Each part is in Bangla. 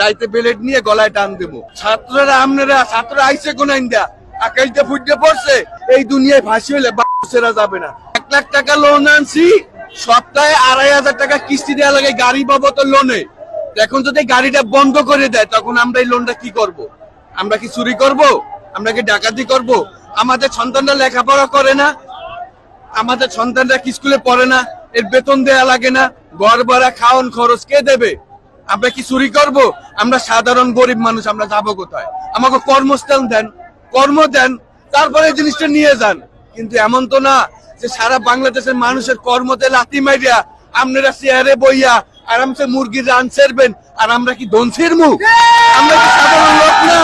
রাইতে বেলেট নিয়ে গলায় টান দেবো। ছাত্ররা আপনারা ছাত্ররা আইসে কোন ইন্ডিয়া আকাইতে ফুটে পড়ছে, এই দুনিয়ায় ফাঁসি হইলে বাচ্চারা যাবে না। 1 লাখ টাকা লোন আনছি, সপ্তাহে 2,500 টাকা কিস্তি দেওয়া লাগে গাড়ি বাবদ লোনে। এখন যদি গাড়িটা বন্ধ করে দেয় তখন আমরা এই লোনটা কি করব? আমরা কি চুরি করব? আমরা কি ডাকাতি করব? আমাদের সন্তানরা লেখাপড়া করে না, আমাদের সন্তানরা কি স্কুলে পড়ে না, এর বেতন দেয়া লাগে না, ঘর ভাড়া খাওয়ান খরচ কে দেবে? আমরা কি চুরি করব? আমরা সাধারণ গরিব মানুষ, আমরা যাবো কোথায়? আমাকে কর্মস্থান দেন, কর্ম দেন, তারপরে জিনিসটা নিয়ে যান। কিন্তু এমন তো না যে সারা বাংলাদেশের মানুষের কর্মতে লাথি মারিয়া আপনারা চেয়ারে বইয়া আরামসে মুরগির রান সেরবেন, আর আমরা কি ধনসির মুখ? আমরা কি সাধারণ লোক না?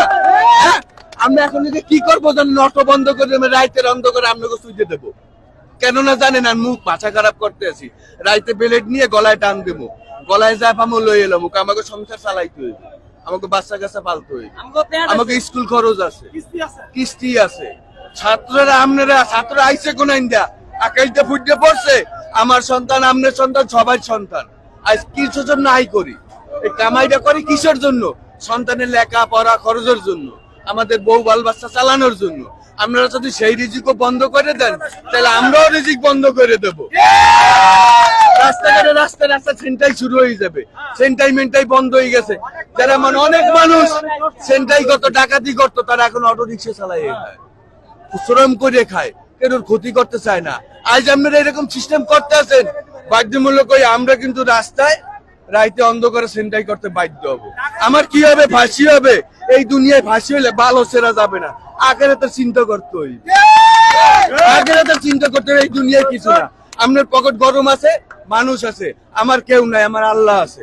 আমরা এখন কি করবো জানেন? অটো বন্ধ করে রাইতের অন্ধকারে আপনাকে সুইতে দেবো। কেননা জানেন আর মুখ ভাষা খারাপ করতে আছি, রাইতে বেলেট নিয়ে গলায় টান দেবো, গলায় যা পামো লই এলাম, আমাকে সংসার চালাইতে হইবে, আমাকে বাচ্চা কাচ্চা পালতে হইবে, আমাকে স্কুল খরচ আছে, কিস্তি আছে। ছাত্ররা আপনারা ছাত্র আইসে কোন ইন্ডিয়া আকাইতে ফুটে পড়ছে, আমার সন্তান আপনার সন্তান সবাই সন্তান। আজ কিছু জন্য আই করি, এই কামাইটা করি কিসের জন্য? সন্তানের লেখা পড়া খরচের জন্য, আমাদের বউ বাল বাচ্চা চালানোর জন্য। আপনারা যদি সেই রিজিকও বন্ধ করে দেন তাহলে আমরাও রিজিক বন্ধ করে দেবো। রাস্তাঘাটে রাস্তা ছিনতাই শুরু হয়ে যাবে, সেন্টাইমেন্টাই বন্ধ হয়ে গেছে। যারা অনেক মানুষ সেন্টাই করতো, ডাকাতি করতো, তারা এখন অটো রিক্সা চালাই খায়, শ্রম করে খায়, কেউ ক্ষতি করতে চায় না। আজ আপনারা এরকম সিস্টেম করতে আছেন বাধ্যমূলক, আমরা কিন্তু রাস্তায় রাইতে অন্ধকারে সেন্টাই করতে বাধ্য হবো। আমার কি হবে? ফাঁসি হবে। এই দুনিয়ায় ফাঁসি হইলে ভালো সেরা যাবে না, আখেরাতের চিন্তা করতে হইবে, আখেরাতের চিন্তা করতে হইবে। এই দুনিয়ায় কিছু না, আপনার পকেট গরম আছে, মানুষ আছে, আমার কেউ নাই, আমার আল্লাহ আছে।